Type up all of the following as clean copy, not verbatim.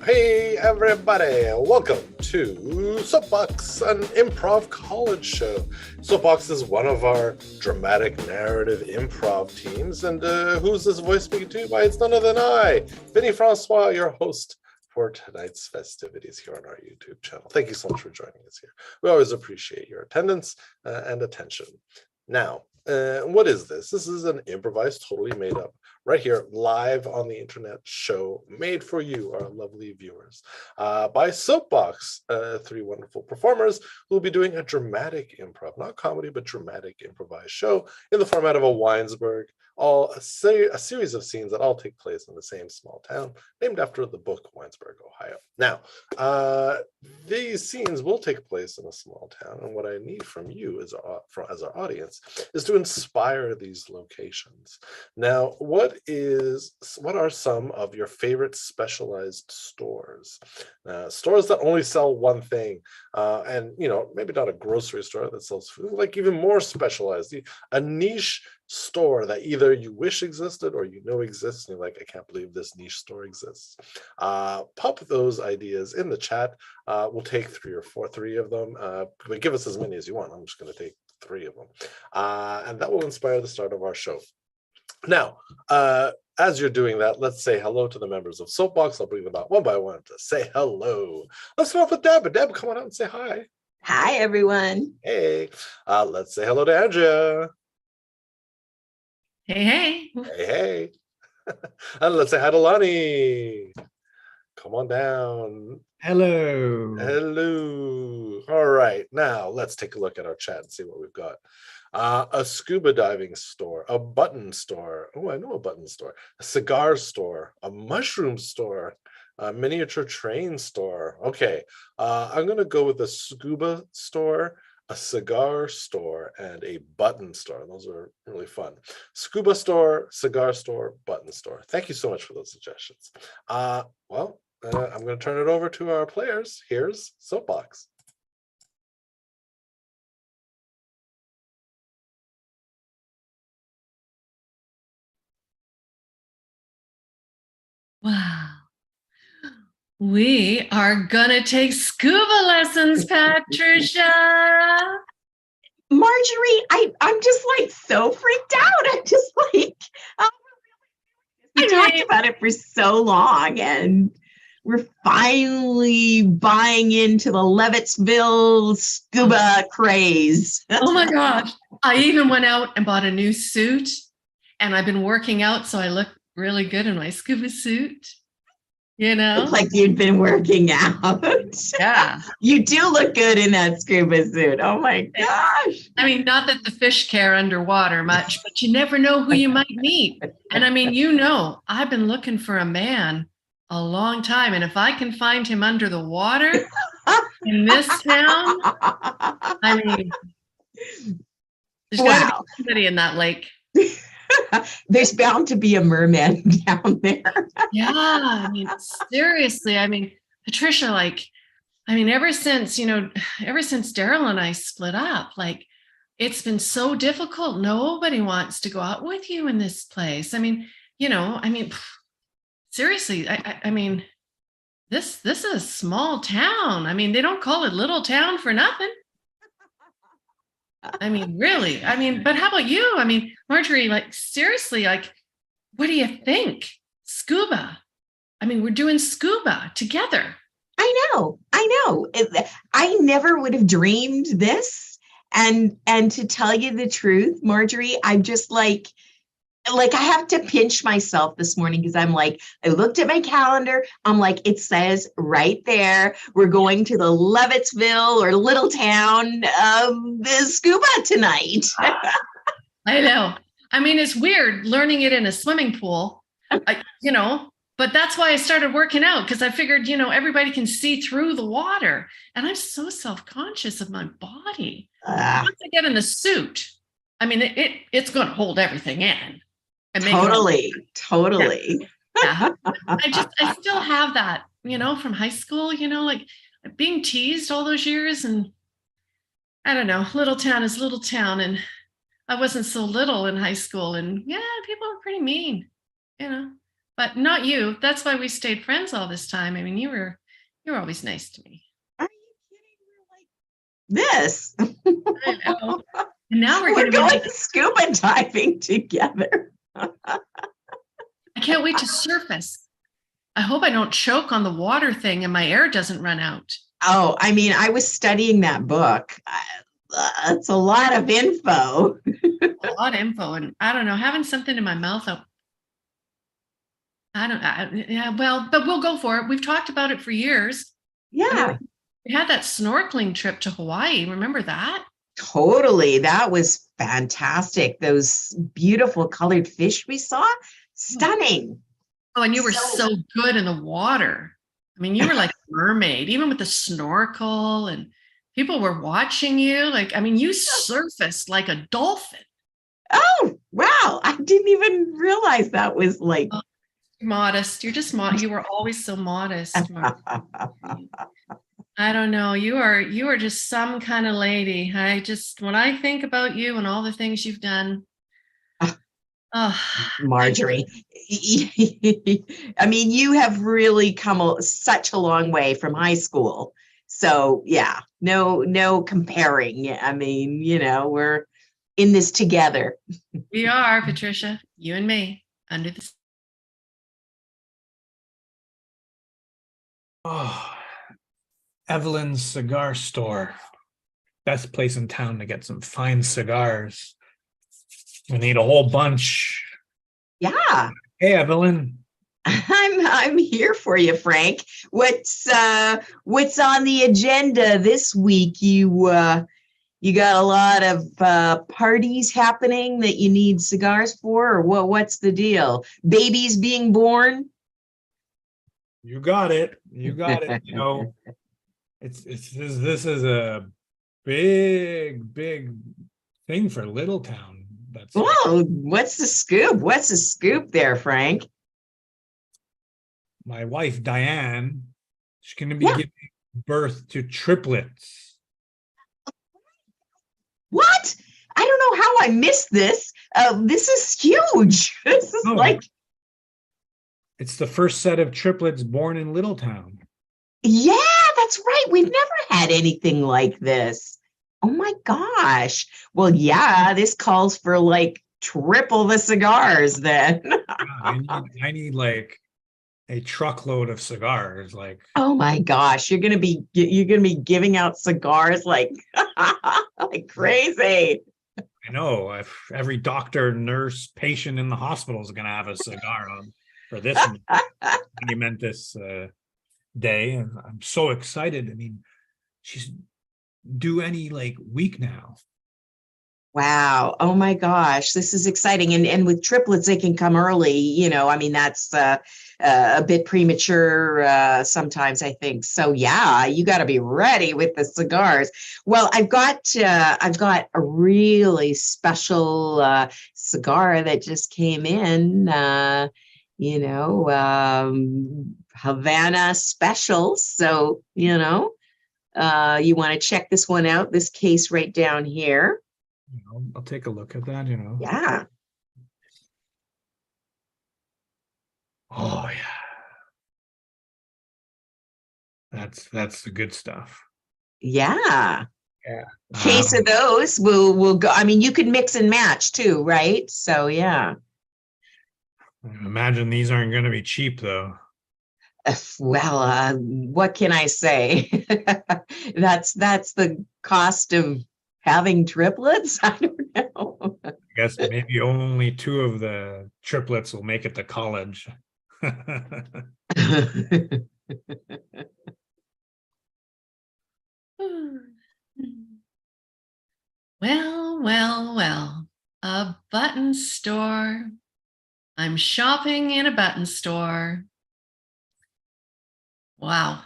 Hey everybody, welcome to Soapbox, an improv college show. Soapbox is one of our dramatic narrative improv teams, and who's this voice speaking to? Why, it's none other than I, Vinny Francois, your host for tonight's festivities here on our YouTube channel. Thank you so much for joining us here. We always appreciate your attendance and attention. Now, what is this? This is an improvised, totally made up, right here, live on the internet show made for you, our lovely viewers, by Soapbox, three wonderful performers who will be doing a dramatic improv, not comedy, but dramatic improvised show in the format of a Weinsberg, a series of scenes that all take place in the same small town named after the book Weinsberg, Ohio. Now, these scenes will take place in a small town, and what I need from you as our audience is to inspire these locations. Now, what are some of your favorite specialized stores? Stores that only sell one thing, and maybe not a grocery store that sells food, like even more specialized, a niche store that either you wish existed or exists, and you're like, I can't believe this niche store exists. Pop those ideas in the chat. We'll take three of them, but give us as many as you want. I'm just going to take three of them, and that will inspire the start of our show. Now, as you're doing that, let's say hello to the members of Soapbox. I'll bring them out one by one to say hello. Let's start off with Deb. Deb, come on out and say hi. Hi, everyone. Hey. Let's say hello to Andrea. Hey, hey. Hey, hey. And let's say hi to Lonnie. Come on down. Hello. Hello. All right. Now let's take a look at our chat and see what we've got. A scuba diving store, a button store. Oh, I know a button store. A cigar store, a mushroom store, a miniature train store. Okay. I'm going to go with a scuba store, a cigar store, and a button store. Those are really fun. Scuba store, cigar store, button store. Thank you so much for those suggestions. I'm going to turn it over to our players. Here's Soapbox. Wow. We are gonna take scuba lessons, Patricia. Marjorie, I'm just like so freaked out. I'm just like, we talked about it for so long, and we're finally buying into the Levittsville scuba craze. Oh my gosh. I even went out and bought a new suit, and I've been working out, so I look really good in my scuba suit. It's like you'd been working out. Yeah. You do look good in that scuba suit. Oh my gosh. I mean, not that the fish care underwater much, but you never know who you might meet. And I mean, I've been looking for a man a long time. And if I can find him under the water in this town, I mean, there's got to be somebody in that lake. There's bound to be a merman down there. Yeah, I mean, seriously, I mean, Patricia, ever since Daryl and I split up, it's been so difficult. Nobody wants to go out with you in this place. I mean, seriously, I mean, this is a small town. I mean, they don't call it little town for nothing. I mean, really, but how about you? I mean, Marjorie, seriously, what do you think? Scuba. I mean, we're doing scuba together. I know. I never would have dreamed this. And to tell you the truth, Marjorie, I'm just like I have to pinch myself this morning because I'm like, I looked at my calendar. I'm like, it says right there, we're going to the Levittsville or little town of the scuba tonight. I know. I mean, it's weird learning it in a swimming pool, but that's why I started working out, because I figured, everybody can see through the water. And I'm so self-conscious of my body. Once I get in the suit, I mean, it's going to hold everything in. Totally. Yeah. I still have that, from high school, being teased all those years. And I don't know, little town is little town. And I wasn't so little in high school. And yeah, people are pretty mean, but not you. That's why we stayed friends all this time. I mean, you were always nice to me. Are you kidding? We're like this. I know. And now we're We're going going scuba diving together. I can't wait to surface. I hope I don't choke on the water thing and my air doesn't run out. Oh, I mean, I was studying that book. It's a lot of info. A lot of info, and I don't know, having something in my mouth. Yeah, well, but we'll go for it. We've talked about it for years. Yeah. I mean, we had that snorkeling trip to Hawaii. Remember that? Totally. That was fantastic. Those beautiful colored fish we saw, stunning. Oh, and you were so good in the water. I mean, you were like a mermaid, even with the snorkel, and people were watching you. Like, I mean, you surfaced like a dolphin. Oh, wow. I didn't even realize that was like modest. You're just you were always so modest. I don't know. You are just some kind of lady. When I think about you and all the things you've done. Oh, Marjorie. I mean, you have really come such a long way from high school. So yeah, no comparing. I mean, we're in this together. We are, Patricia, you and me, under the. Oh, Evelyn's cigar store. Best place in town to get some fine cigars. We need a whole bunch. Yeah. Hey, Evelyn. I'm here for you, Frank. What's on the agenda this week? You got a lot of parties happening that you need cigars for, or what's the deal? Babies being born? You got it. This is a big thing for Littletown. Whoa, what's the scoop? What's the scoop there, Frank? My wife, Diane, she's going to be giving birth to triplets. What? I don't know how I missed this. This is huge. This is It's the first set of triplets born in Littletown. Yeah, that's right. We've never had anything like this. Oh my gosh. Well, yeah, this calls for like triple the cigars then. I need like a truckload of cigars. Like, oh my gosh, you're gonna be giving out cigars like like crazy. I know. Every doctor, nurse, patient in the hospital is gonna have a cigar for this momentous day, and I'm so excited. I mean, she's due any week now. Wow. Oh my gosh, this is exciting. And with triplets, they can come early. I mean, that's a bit premature sometimes, I think. So yeah, you got to be ready with the cigars. Well, I've got a really special cigar that just came in. Havana specials. So, you want to check this one out, this case right down here. I'll take a look at that, Yeah. Oh yeah. That's the good stuff. Yeah. Yeah. Case of those will go. I mean, you could mix and match too, right? So yeah. I imagine these aren't going to be cheap though. Well, what can I say? That's the cost of having triplets. I don't know. I guess maybe only 2 of the triplets will make it to college. Well, a button store. I'm shopping in a button store. Wow,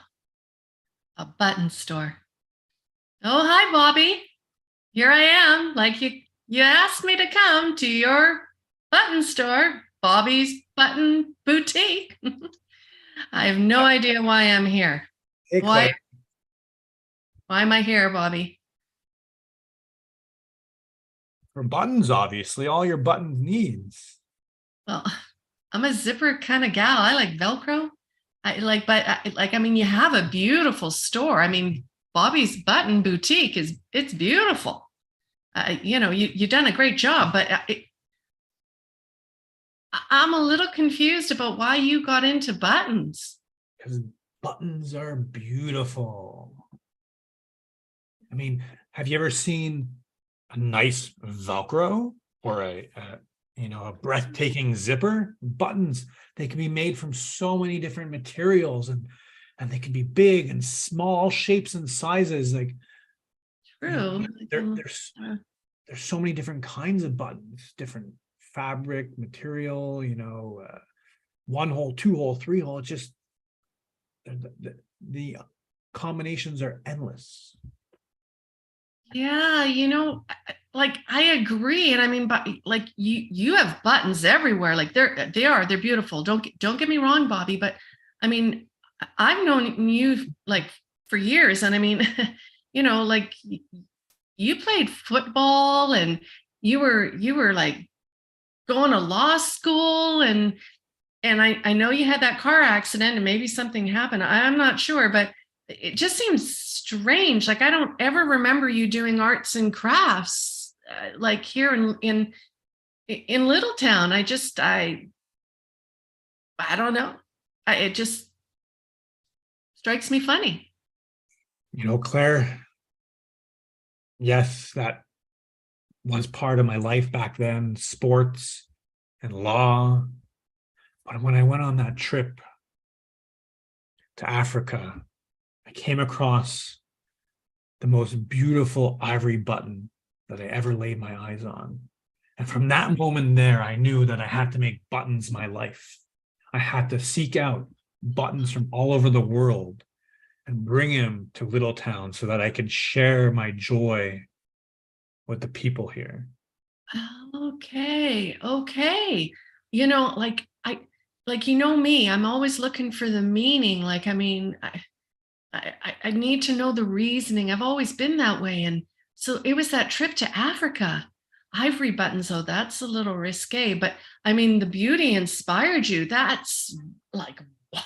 a button store. Oh, hi, Bobby. Here I am. Like you asked me to come to your button store, Bobby's Button Boutique. I have no idea why I'm here. Hey, why am I here, Bobby? For buttons, obviously, all your button needs. Well, I'm a zipper kind of gal. I like Velcro. I mean, you have a beautiful store. I mean, Bobby's Button Boutique it's beautiful. You've done a great job, but I'm a little confused about why you got into buttons. Because buttons are beautiful. I mean, have you ever seen a nice Velcro or a breathtaking zipper? Buttons, they can be made from so many different materials, and they can be big and small shapes and sizes. Like, True. there's so many different kinds of buttons, different fabric, material, 1 hole, 2 hole, 3 hole. It's just the combinations are endless. Yeah, I agree. And I mean, but like you have buttons everywhere. Like they're beautiful. Don't get me wrong, Bobby, but I mean, I've known you like for years. And I mean, like you played football and you were like going to law school, and I know you had that car accident and maybe something happened. I'm not sure, but it just seems strange. Like I don't ever remember you doing arts and crafts like here in Littletown. I don't know. It just strikes me funny. Claire, yes, that was part of my life back then, sports and law. But when I went on that trip to Africa, I came across the most beautiful ivory button that I ever laid my eyes on. And from that moment there, I knew that I had to make buttons my life. I had to seek out buttons from all over the world and bring them to Littletown so that I could share my joy with the people here. Okay. Me, I'm always looking for the meaning. Like, I mean, I need to know the reasoning. I've always been that way. And so it was that trip to Africa. Ivory buttons, though, that's a little risque. But I mean, the beauty inspired you. That's like,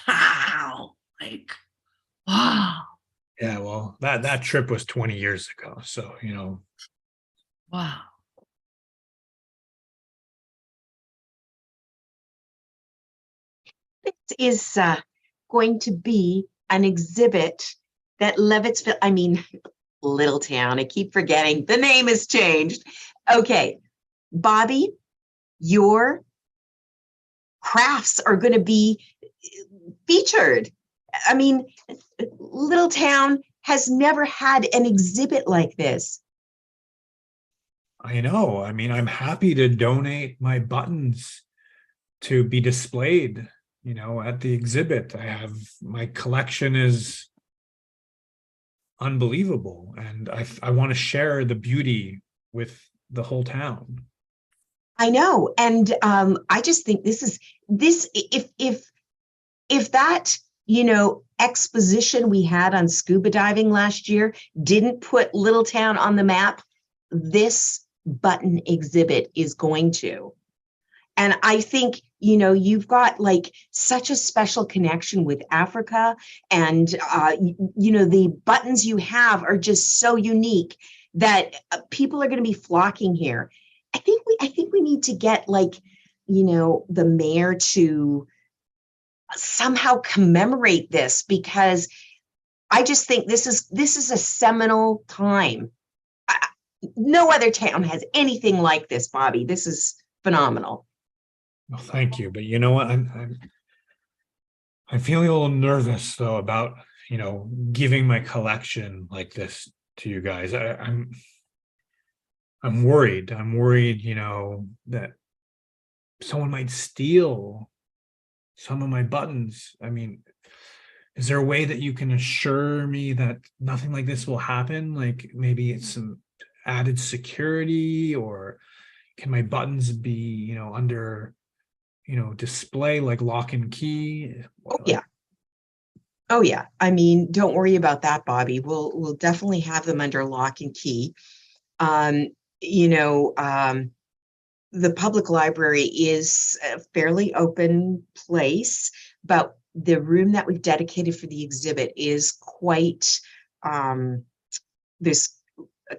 wow. Like, wow. Yeah, well, that trip was 20 years ago. So, Wow. This is going to be an exhibit that Littletown. I keep forgetting the name has changed. Okay, Bobby, your crafts are going to be featured. I mean, Littletown has never had an exhibit like this. I know. I mean, I'm happy to donate my buttons to be displayed, at the exhibit. My collection is unbelievable, and I want to share the beauty with the whole town. I know, and I just think this if that exposition we had on scuba diving last year didn't put Littletown on the map, this button exhibit is going to. And I think, you've got like such a special connection with Africa, and, the buttons you have are just so unique that people are going to be flocking here. I think we need to get the mayor to somehow commemorate this, because I just think this is a seminal time. No other town has anything like this, Bobby. This is phenomenal. Well, thank you. But you know what? I'm feeling a little nervous though about, giving my collection like this to you guys. I'm worried. I'm worried, that someone might steal some of my buttons. I mean, is there a way that you can assure me that nothing like this will happen? Like maybe it's some added security, or can my buttons be, under, display like lock and key? Oh yeah. I mean, don't worry about that, Bobby. We'll definitely have them under lock and key. the public library is a fairly open place, but the room that we've dedicated for the exhibit is quite, there's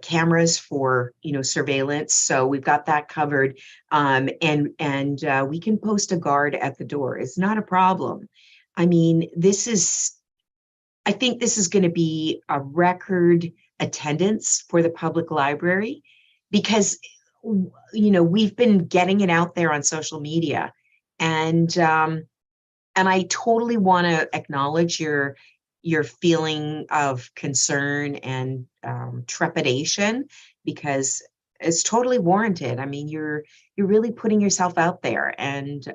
cameras for, surveillance. So we've got that covered. And we can post a guard at the door. It's not a problem. I mean, I think this is going to be a record attendance for the public library because, we've been getting it out there on social media, and I totally want to acknowledge your feeling of concern and trepidation, because it's totally warranted. I mean, you're really putting yourself out there, and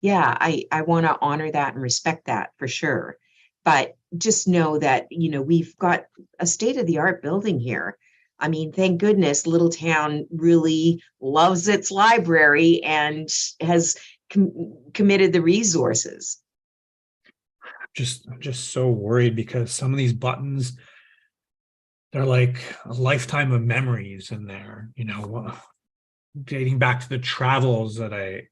yeah, I want to honor that and respect that for sure. But just know that, we've got a state-of-the-art building here. I mean, thank goodness Little Town really loves its library and has committed the resources. I'm just so worried because some of these buttons, they're like a lifetime of memories in there, dating back to the travels that I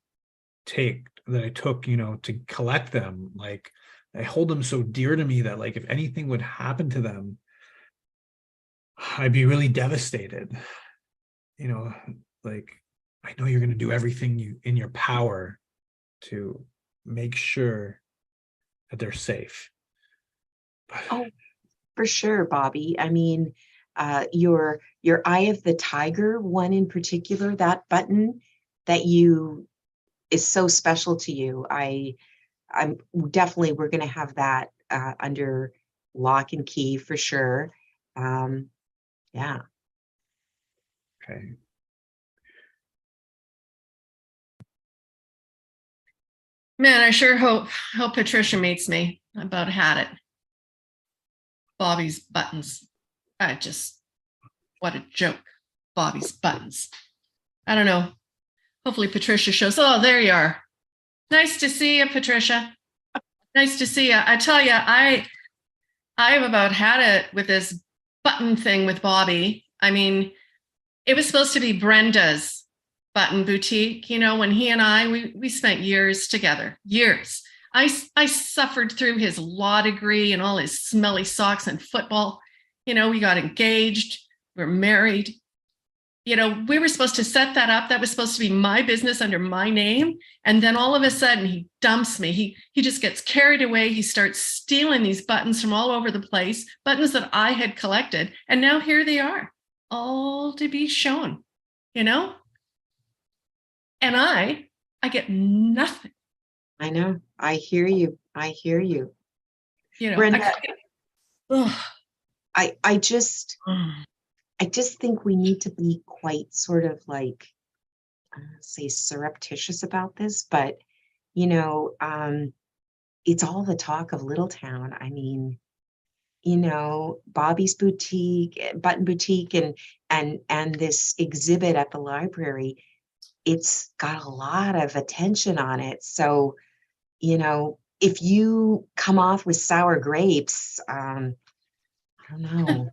took, to collect them. Like, I hold them so dear to me that, like, if anything would happen to them, I'd be really devastated. Like, I know you're going to do everything in your power to make sure that they're safe. Oh, for sure, Bobby. I mean, your Eye of the Tiger one in particular, that button that is so we're going to have that under lock and key for sure. Yeah. Okay. Man, I sure hope Patricia meets me. I about had it. Bobby's buttons. What a joke. Bobby's buttons. I don't know. Hopefully Patricia shows. Oh, there you are. Nice to see you, Patricia. Nice to see you. I tell you, I've about had it with this button thing with Bobby. I mean, it was supposed to be Brenda's button boutique. When he and I, we spent years together, years. I suffered through his law degree and all his smelly socks and football. We got engaged, we're married. We were supposed to set that up. That was supposed to be my business under my name. And then all of a sudden he dumps me. He just gets carried away. He starts stealing these buttons from all over the place, buttons that I had collected. And now here they are, all to be shown, And I get nothing. I know. I hear you. Brenda, I just think we need to be quite sort of like, say, surreptitious about this, but it's all the talk of Little Town. I mean, Bobby's boutique, button boutique, and this exhibit at the library, it's got a lot of attention on it. So, if you come off with sour grapes, I don't know.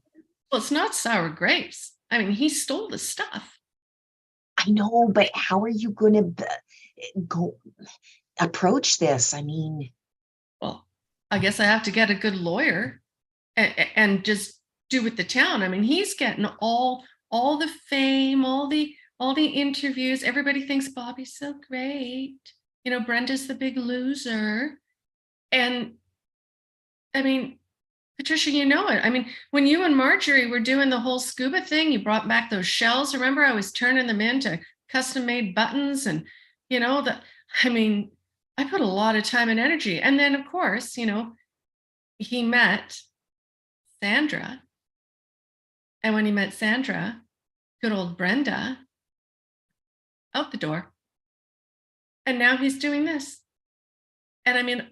Well, it's not sour grapes. I mean, he stole the stuff. I know, but how are you going to go approach this? I mean, well, I guess I have to get a good lawyer and just do with the town. I mean, he's getting all the fame, all the interviews. Everybody thinks Bobby's so great. Brenda's the big loser. And I mean, Patricia, you know it. I mean, when you and Marjorie were doing the whole scuba thing, you brought back those shells. Remember, I was turning them into custom-made buttons, and I put a lot of time and energy. And then, of course, he met Sandra. And when he met Sandra, good old Brenda, out the door. And now he's doing this. And I mean,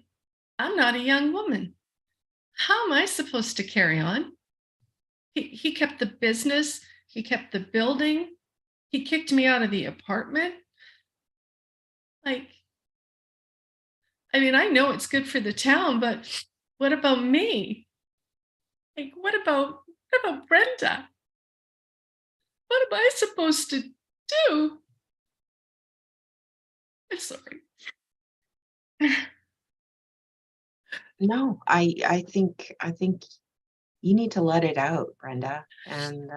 I'm not a young woman. How am I supposed to carry on? He kept the business. He kept the building. He kicked me out of the apartment. I know it's good for the town, but what about me? Like, what about Brenda? What am I supposed to do? I'm sorry. No, I think you need to let it out, Brenda. And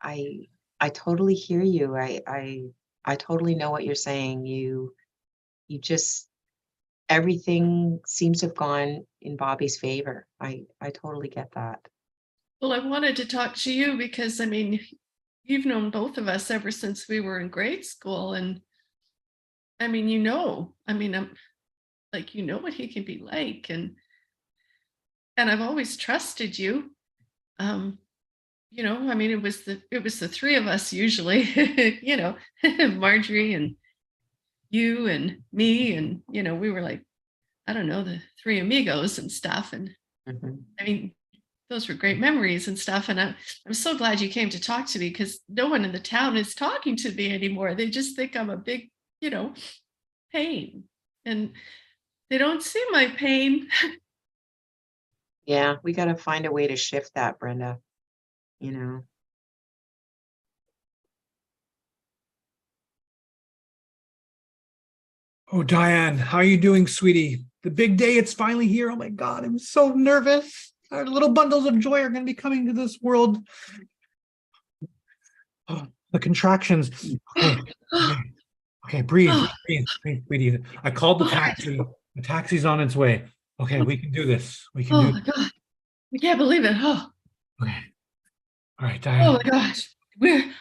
I I totally hear you. I totally know what you're saying. You just everything seems to have gone in Bobby's favor. I totally get that. Well, I wanted to talk to you because, I mean, you've known both of us ever since we were in grade school. And I mean, I'm like, what he can be like. And I've always trusted you. Um, I mean, it was the three of us usually, Marjorie and you and me. And, we were like, I don't know, the three amigos and stuff. And Mhm. I mean, those were great memories and stuff. And I'm so glad you came to talk to me, because no one in the town is talking to me anymore. They just think I'm a big, pain. And they don't see my pain. Yeah, we got to find a way to shift that, Brenda. You know. Oh, Diane, how are you doing, sweetie? The big day, it's finally here. Oh my God, I'm so nervous. Our little bundles of joy are going to be coming to this world. Oh, the contractions. Okay, okay, okay, breathe, sweetie. I called the taxi. The taxi's on its way. Okay, we can do this. We can Oh do my it. God. I can't believe it. Oh, Okay. All right, oh Diane. my gosh.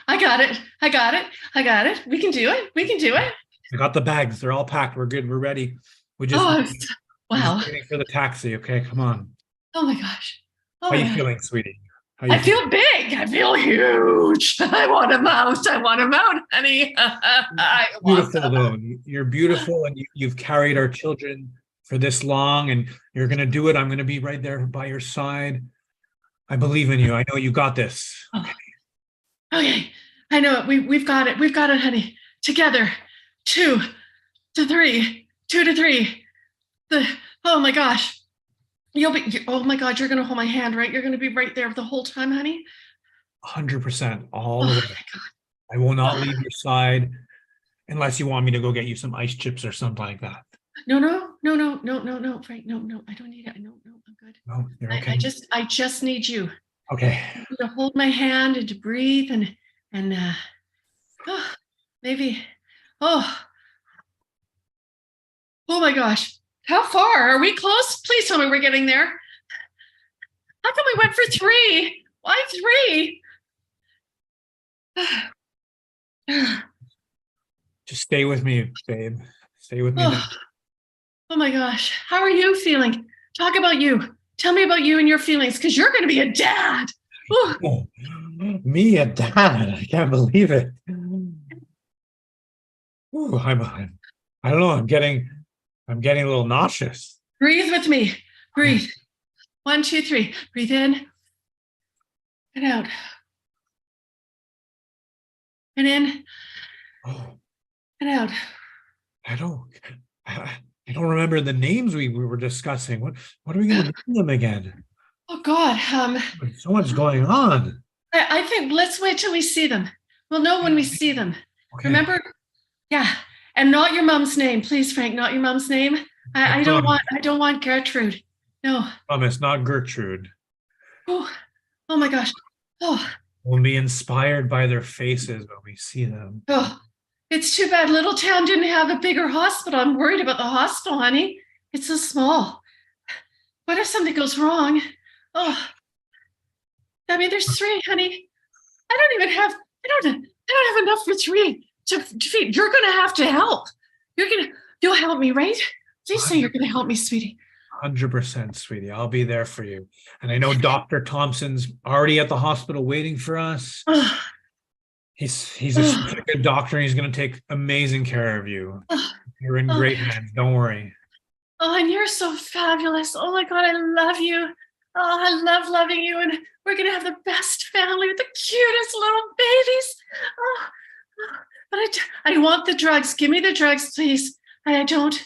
I got it. I got it. I got it. We can do it. We can do it. I got the bags. They're all packed. We're good. We're ready. We're Oh, just wow. waiting for the taxi. Okay, come on. Oh my gosh. Oh How my you God. feeling, sweetie? How you I feel big. I feel huge. I want him out. I want him out, honey. I want Beautiful him. though. You're beautiful, and you've carried our children for this long, and you're gonna do it. I'm gonna be right there by your side. I believe in you. I know you got this. Oh, okay. I know it. We've got it. We've got it, honey. Together. 2 to 3. 2 to 3. Oh my gosh. Oh my God, you're gonna hold my hand, right? You're gonna be right there the whole time, honey. 100% all the Oh way. my God. I will not leave your side unless you want me to go get you some ice chips or something like that. No, Frank. No. I don't need it. No, I'm good. No, you're okay. I just need you Okay. to hold my hand and to breathe and maybe. Oh, oh my gosh. How far? Are we close? Please tell me we're getting there. How come we went for 3? Why 3? Just stay with me, babe. Stay with me now. Oh my gosh. How are you feeling? Talk about you. Tell me about you and your feelings, because you're going to be a dad. Oh, me, a dad. I can't believe it. Ooh, I don't know. I'm getting a little nauseous. Breathe with me. Breathe. 1, 2, 3. Breathe in and out. And in Oh, and out. I don't remember the names we were discussing. What are we going to name them again? Oh God. So much going on. I think let's wait till we see them. We'll know when we see them. Okay. Remember? Yeah. And not your mom's name, please, Frank. Not your mom's name. I don't want Gertrude. No. Promise, not Gertrude. Oh my gosh. Oh. We'll be inspired by their faces when we see them. Oh, it's too bad Little Town didn't have a bigger hospital. I'm worried about the hospital, honey. It's so small. What if something goes wrong? Oh, I mean, there's 3, honey. I don't have enough for 3 to feed. You're going to have to help. You'll help me, right? Please say you're going to help me, sweetie. 100%, sweetie. I'll be there for you. And I know Dr. Thompson's already at the hospital waiting for us. Oh, He's a good doctor. He's going to take amazing care of you. You're in great hands. Don't worry. oh, and you're so fabulous. Oh my God, I love you. Oh, I love loving you. And we're going to have the best family with the cutest little babies. Oh, but I want the drugs. Give me the drugs, please. I don't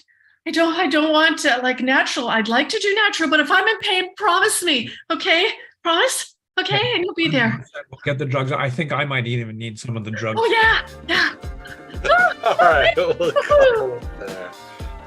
want like natural. I'd like to do natural, but if I'm in pain, promise me. Okay? Promise? Okay? And you'll be there. We'll get the drugs. I think I might even need some of the drugs. Oh, yeah. All right, we'll call it there.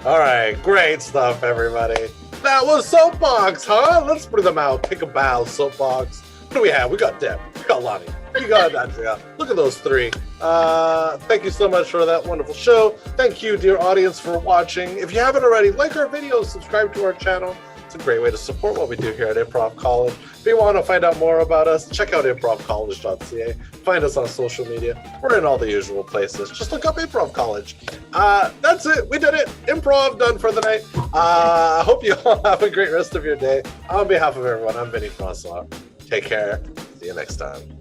All right, great stuff, everybody. That was Soapbox, huh? Let's bring them out. Take a bow, Soapbox. What do we have? We got Deb. We got Lonnie. We got Andrea. Look at those three. Thank you so much for that wonderful show. Thank you, dear audience, for watching. If you haven't already, like our videos, subscribe to our channel. It's a great way to support what we do here at Improv College. If you want to find out more about us, check out improvcollege.ca. Find us on social media. We're in all the usual places. Just look up Improv College. That's it. We did it. Improv done for the night. I hope you all have a great rest of your day. On behalf of everyone, I'm Vinny Francois. Take care. See you next time.